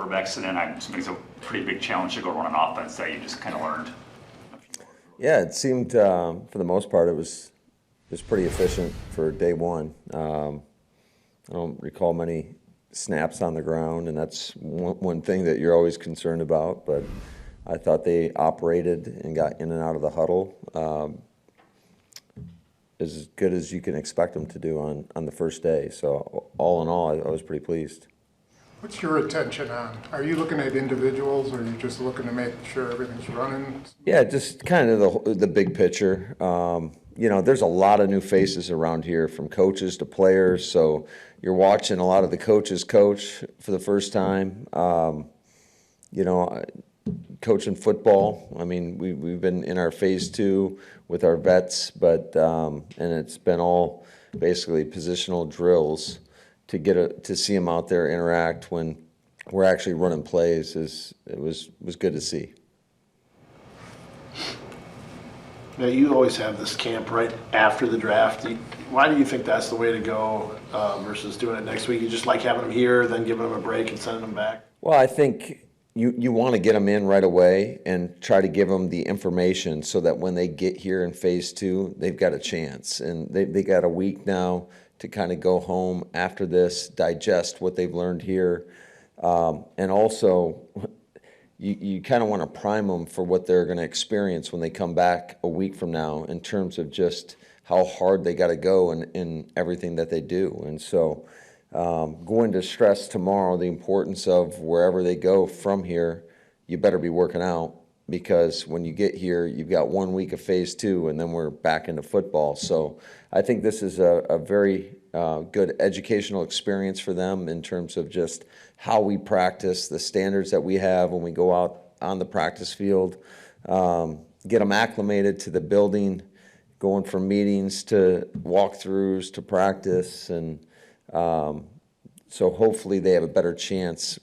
quarterback sit in? I'm assuming it's a pretty big challenge to go run an offense that you just kind of learned. Yeah, it seemed for the most part it was pretty efficient for day one. I don't recall many snaps on the ground, and that's one thing that you're always concerned about. But I thought they operated and got in and out of the huddle as good as you can expect them to do on the first day. So all in all, I was pretty pleased. What's your attention on? Are you looking at individuals, or are you just looking to make sure everything's running? Yeah, just kind of the big picture. There's a lot of new faces around here, from coaches to players. So you're watching a lot of the coaches coach for the first time. Coaching football. I mean, we've been in our phase 2 with our vets, but and it's been all basically positional drills to to see them out there interact when we're actually running plays. It was good to see. Now, you always have this camp right after the draft. Why do you think that's the way to go versus doing it next week? You just like having them here, then giving them a break and sending them back? Well, I think you want to get them in right away and try to give them the information so that when they get here in phase 2, they've got a chance. And they got a week now to kind of go home after this, digest what they've learned here. And also, you kind of want to prime them for what they're going to experience when they come back a week from now in terms of just how hard they got to go in everything that they do. And so going to stress tomorrow the importance of wherever they go from here, you better be working out, because when you get here, you've got 1 week of phase 2, and then we're back into football. So I think this is a very good educational experience for them in terms of just how we practice, the standards that we have when we go out on the practice field, get them acclimated to the building, going from meetings to walkthroughs to practice. And so hopefully they have a better chance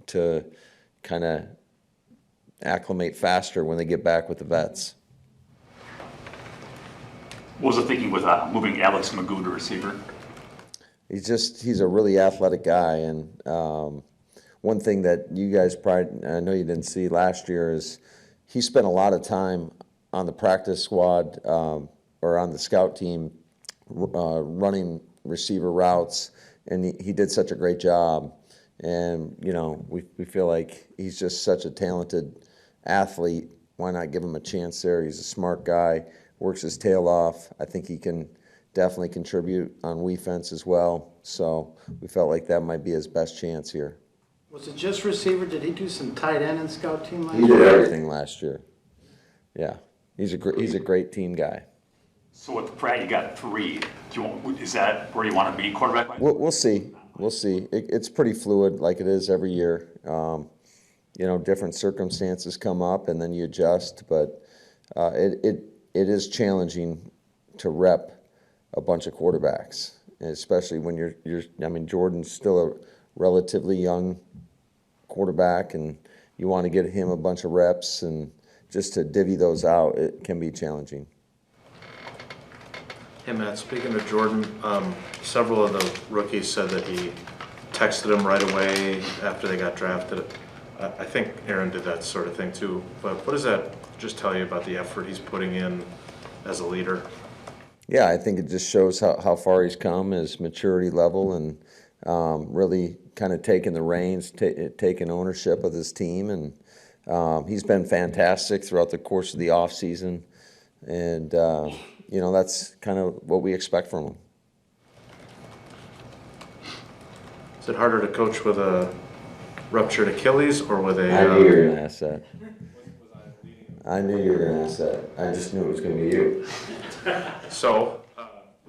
to kind of acclimate faster when they get back with the vets. What was the thinking with moving Alex Magoo to receiver? He's a really athletic guy, and one thing that you guys probably, I know you didn't see last year, is he spent a lot of time on the practice squad or on the scout team running receiver routes, and he did such a great job. And we feel like he's just such a talented athlete. Why not give him a chance there? He's a smart guy, works his tail off. I think he can definitely contribute on defense as well. So we felt like that might be his best chance here. Was it just receiver? Did he do some tight end and scout team last year? He did everything last year. Yeah, he's a great team guy. So with Pratt, you got 3. Is that where you want to be quarterback? We'll see. We'll see. It's pretty fluid, like it is every year. Different circumstances come up, and then you adjust. But it is challenging to rep a bunch of quarterbacks, especially when you're. Jordan's still a relatively young quarterback, and you want to get him a bunch of reps, and just to divvy those out, it can be challenging. Hey Matt, speaking of Jordan, several of the rookies said that he texted him right away after they got drafted. I think Aaron did that sort of thing too, but what does that just tell you about the effort he's putting in as a leader? Yeah, I think it just shows how far he's come, his maturity level, and really kind of taking the reins, taking ownership of his team. And he's been fantastic throughout the course of the offseason. And, that's kind of what we expect from him. Is it harder to coach with a ruptured Achilles or with a... I knew you were going to ask that. I knew you were going to ask that. I just knew it was going to be you. So,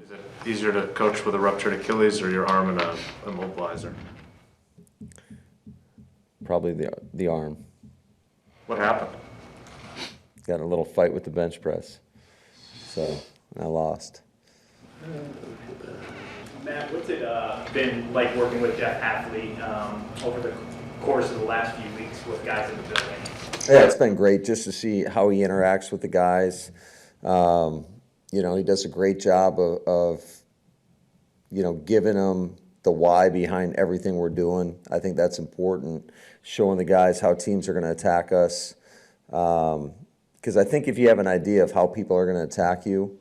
is it easier to coach with a ruptured Achilles or your arm and a immobilizer? Probably the arm. What happened? Got in a little fight with the bench press, so I lost. Matt, what's it been like working with Jeff Hafley over the course of the last few weeks with guys in the building? Yeah, it's been great just to see how he interacts with the guys. He does a great job of giving them the the why behind everything we're doing. I think that's important, showing the guys how teams are going to attack us. Because I think if you have an idea of how people are going to attack you,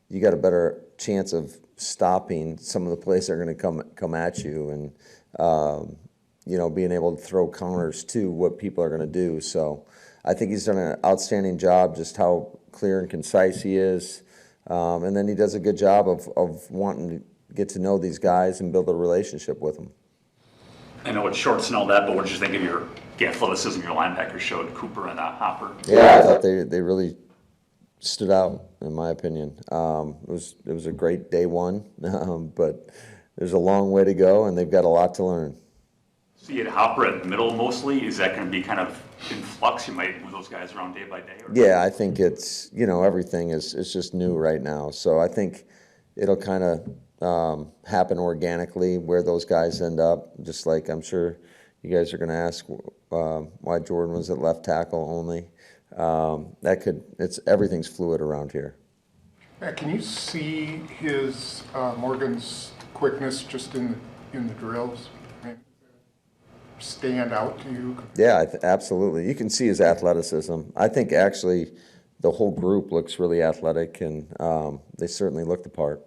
you got a better chance of stopping some of the plays that are going to come at you, and being able to throw counters to what people are going to do. So I think he's done an outstanding job, just how clear and concise he is, and then he does a good job of wanting to get to know these guys and build a relationship with them. I know it's shorts and all that, but what did you think of the athleticism your linebackers showed, Cooper and Hopper? Yeah, I thought they really stood out, in my opinion. It was a great day one, but there's a long way to go, and they've got a lot to learn. So you had Hopper at the middle mostly. Is that going to be kind of in flux? You might move those guys around day by day? Or? Yeah, I think it's, everything is just new right now. So I think it'll kind of happen organically where those guys end up, just like I'm sure you guys are going to ask why Jordan was at left tackle only. Everything's fluid around here. Yeah, can you see his Morgan's quickness just in the drills? I mean, stand out to you? Yeah, absolutely. You can see his athleticism. I think actually the whole group looks really athletic, and they certainly look the part.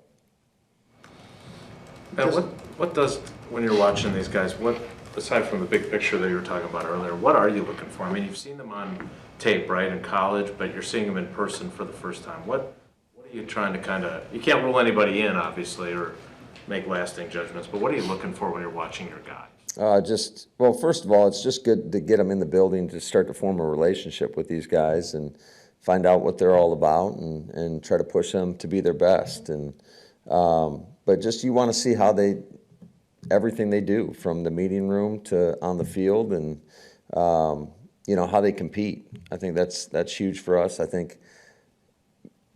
Now, what does, when you're watching these guys, what, aside from the big picture that you were talking about earlier, what are you looking for? I mean, you've seen them on tape, right, in college, but you're seeing them in person for the first time. What are you trying to you can't rule anybody in, obviously, or make lasting judgments, but what are you looking for when you're watching your guys? Well, first of all, it's just good to get them in the building to start to form a relationship with these guys and find out what they're all about and try to push them to be their best. And but just you want to see how everything they do from the meeting room to on the field, and how they compete. I think that's huge for us. I think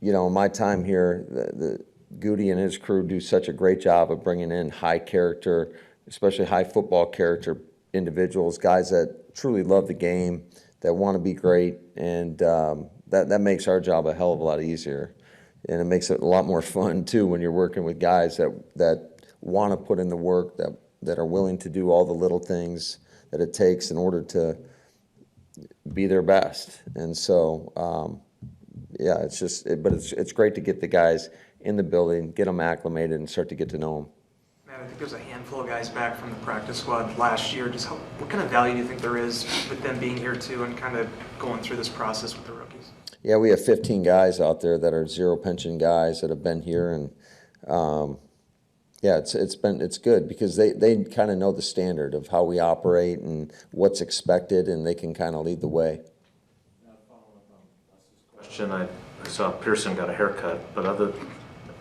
in my time here, the Goody and his crew do such a great job of bringing in high character, especially high football character individuals, guys that truly love the game, that want to be great, and that makes our job a hell of a lot easier. And it makes it a lot more fun, too, when you're working with guys that want to put in the work, that are willing to do all the little things that it takes in order to be their best. And so, it's great to get the guys in the building, get them acclimated, and start to get to know them. Matt, I think there's a handful of guys back from the practice squad last year. Just what kind of value do you think there is with them being here too, and kind of going through this process with the rookies? Yeah, we have 15 guys out there that are zero pension guys that have been here, and it's good because they kind of know the standard of how we operate and what's expected, and they can kind of lead the way. Question, I saw Pearson got a haircut, but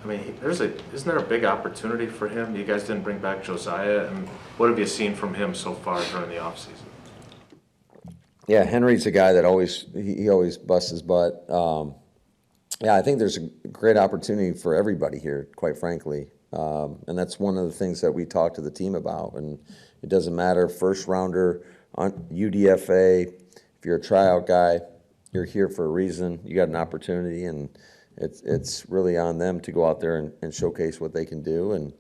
isn't there a big opportunity for him? You guys didn't bring back Josiah, and what have you seen from him so far during the offseason? Yeah, Henry's a guy that always busts his butt. I think there's a great opportunity for everybody here, quite frankly, and that's one of the things that we talk to the team about. And it doesn't matter, first rounder, on UDFA, if you're a tryout guy, you're here for a reason. You got an opportunity, and it's really on them to go out there and showcase what they can do. And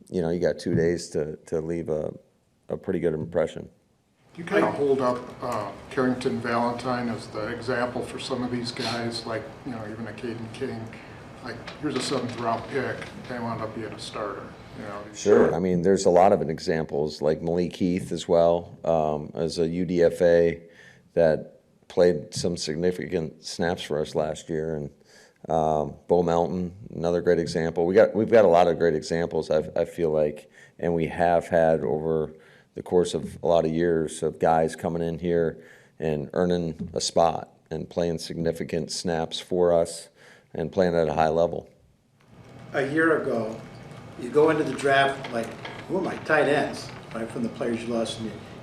you got 2 days to leave a pretty good impression. Do you kind of hold up Carrington Valentine as the example for some of these guys, like even a Caden King? Like, here's a 7th round pick, they wound up being a starter. Sure. I mean, there's a lot of examples, like Malik Heath as well, as a UDFA that played some significant snaps for us last year, and Bo Melton, another great example. We've got a lot of great examples, I feel like, and we have had over the course of a lot of years of guys coming in here and earning a spot and playing significant snaps for us and playing at a high level. A year ago, you go into the draft like, who are my tight ends, right, from the players you lost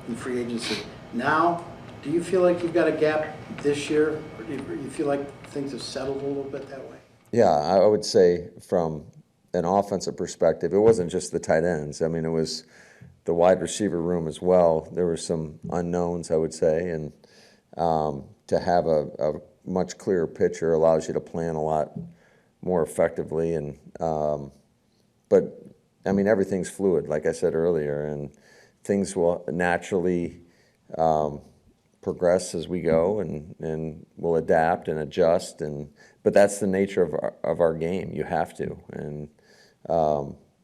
in free agency. Now, do you feel like you've got a gap this year, or do you feel like things have settled a little bit that way? Yeah, I would say from an offensive perspective, it wasn't just the tight ends. I mean, it was the wide receiver room as well. There were some unknowns, I would say, and to have a much clearer picture allows you to plan a lot more effectively. And but I mean, everything's fluid, like I said earlier, and things will naturally progress as we go, and we'll adapt and adjust, but that's the nature of our game. You have to,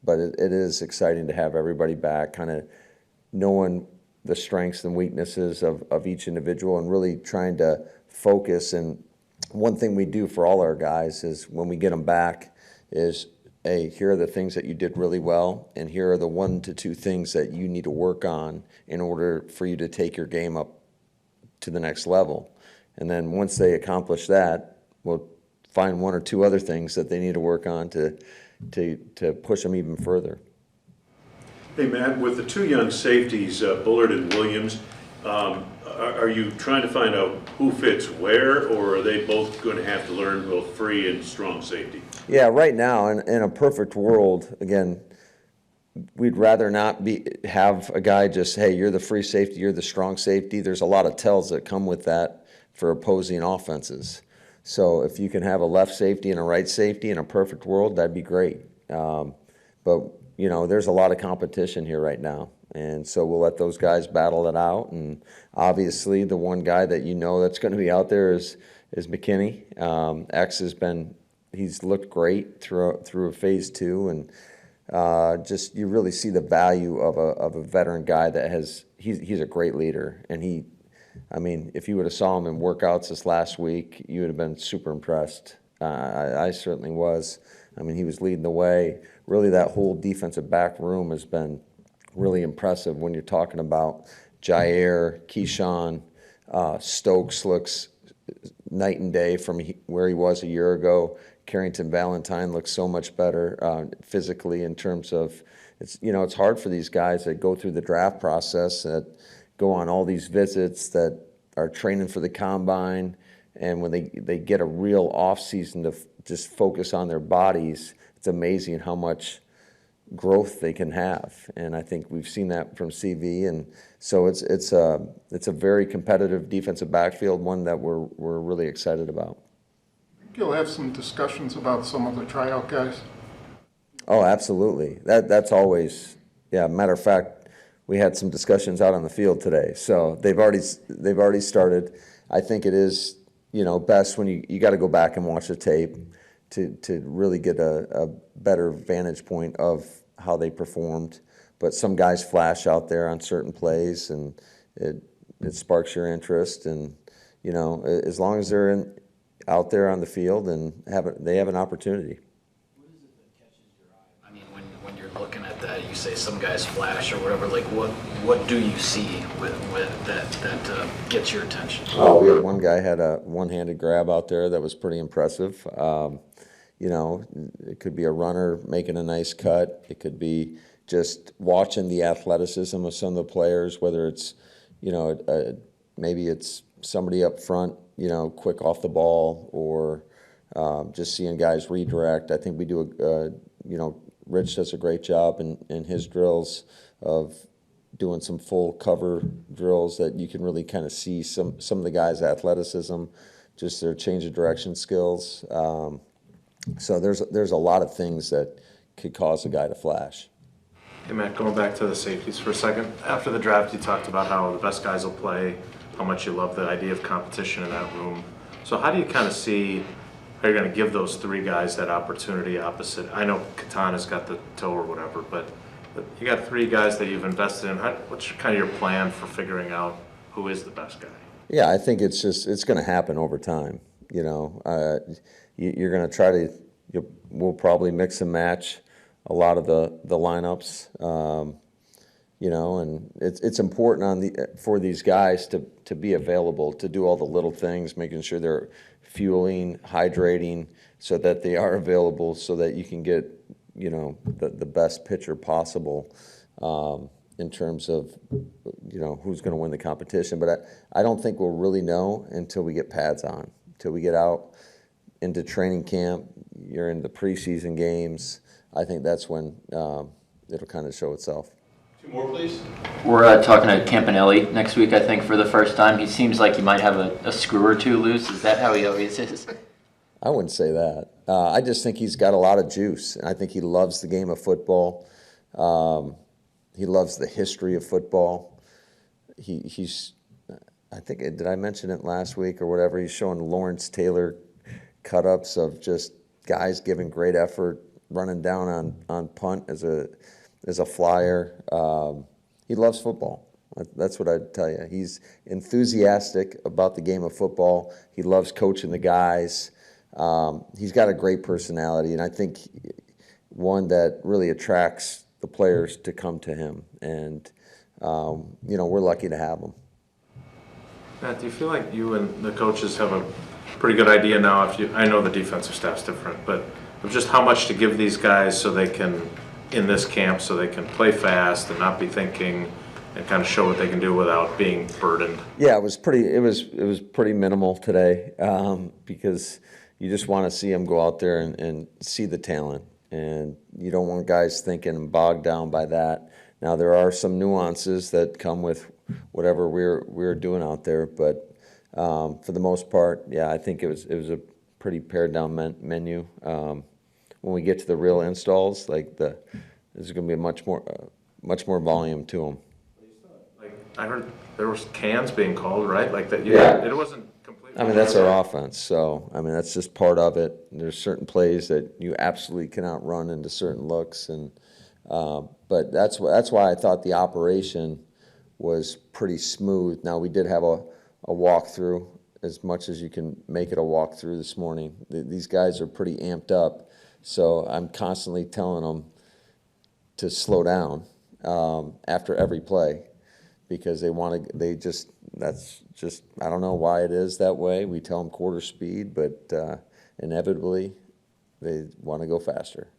but it is exciting to have everybody back, kind of knowing the strengths and weaknesses of each individual and really trying to focus. And one thing we do for all our guys is when we get them back is, hey, here are the things that you did really well, and here are the 1 to 2 things that you need to work on in order for you to take your game up to the next level. And then once they accomplish that, we'll find 1 or 2 other things that they need to work on to push them even further. Hey, Matt, with the 2 young safeties, Bullard and Williams, are you trying to find out who fits where, or are they both going to have to learn both free and strong safety? Yeah, right now, in a perfect world, again, we'd rather not have a guy just, hey, you're the free safety, you're the strong safety. There's a lot of tells that come with that for opposing offenses. So if you can have a left safety and a right safety in a perfect world, that'd be great. But, there's a lot of competition here right now. And so we'll let those guys battle it out. And obviously the one guy that that's going to be out there is McKinney. X he's looked great through phase 2, and just you really see the value of a veteran guy that he's a great leader. And if you would have saw him in workouts this last week, you would have been super impressed. I certainly was. He was leading the way. Really, that whole defensive back room has been really impressive when you're talking about Jair, Keyshawn, Stokes looks night and day from where he was a year ago. Carrington Valentine looks so much better physically in terms of it's hard for these guys that go through the draft process, that go on all these visits, that are training for the combine, and when they get a real off season to just focus on their bodies, it's amazing how much growth they can have. And I think we've seen that from CV, and so it's a very competitive defensive backfield, one that we're really excited about. You'll have some discussions about some of the tryout guys? Oh, absolutely. That's always, yeah. Matter of fact, we had some discussions out on the field today, so they've already started. I think it is best when you got to go back and watch the tape to really get a better vantage point of how they performed. But some guys flash out there on certain plays, and it sparks your interest. And as long as they're out there on the field and they have an opportunity. What is it that catches your eye? When you're looking at that, you say some guys flash or whatever. Like what do you see with that gets your attention? Oh, we had one guy had a one-handed grab out there that was pretty impressive. It could be a runner making a nice cut. It could be just watching the athleticism of some of the players, whether it's, maybe it's somebody up front, quick off the ball, or just seeing guys redirect. I think we do Rich does a great job in his drills of doing some full cover drills that you can really kind of see some of the guys' athleticism, just their change of direction skills. So there's a lot of things that could cause a guy to flash. Hey, Matt, going back to the safeties for a second. After the draft, you talked about how the best guys will play, how much you love the idea of competition in that room. So how do you kind of see how you're going to give those 3 guys that opportunity opposite? I know Katana's got the toe or whatever, but you got 3 guys that you've invested in. What's kind of your plan for figuring out who is the best guy? Yeah, I think it's going to happen over time. You're going to try to, we'll probably mix and match a lot of the lineups, and it's important for these guys to be available, to do all the little things, making sure they're fueling, hydrating, so that they are available, so that you can get the best pitcher possible in terms of who's going to win the competition. But I don't think we'll really know until we get pads on, until we get out into training camp. You're in the preseason games. I think that's when it'll kind of show itself. 2 more, please. We're talking to Campanelli next week, I think, for the first time. He seems like he might have a screw or 2 loose. Is that how he always is? I wouldn't say that. I just think he's got a lot of juice, and I think he loves the game of football. He loves the history of football. He's, I think, did I mention it last week or whatever? He's showing Lawrence Taylor cut-ups of just guys giving great effort, running down on punt as a flyer. He loves football. That's what I'd tell you. He's enthusiastic about the game of football. He loves coaching the guys. He's got a great personality, and I think one that really attracts the players to come to him. And, we're lucky to have him. Matt, do you feel like you and the coaches have a pretty good idea now? I know the defensive staff's different, but of just how much to give these guys so they can, in this camp, so they can play fast and not be thinking and kind of show what they can do without being burdened? Yeah, it was pretty minimal today, because you just want to see them go out there and see the talent, and you don't want guys thinking bogged down by that. Now there are some nuances that come with whatever we're doing out there, but for the most part, yeah, I think it was a pretty pared down menu. When we get to the real installs, there's going to be much more volume to them. Like, I heard there was cans being called, right? Like that. Yeah. It wasn't completely. I mean, that's our offense, so I mean that's just part of it. There's certain plays that you absolutely cannot run into certain looks, and but that's why I thought the operation was pretty smooth. Now we did have a walkthrough, as much as you can make it a walkthrough this morning. These guys are pretty amped up, so I'm constantly telling them to slow down after every play, because that's just, I don't know why it is that way. We tell them quarter speed, but inevitably they want to go faster.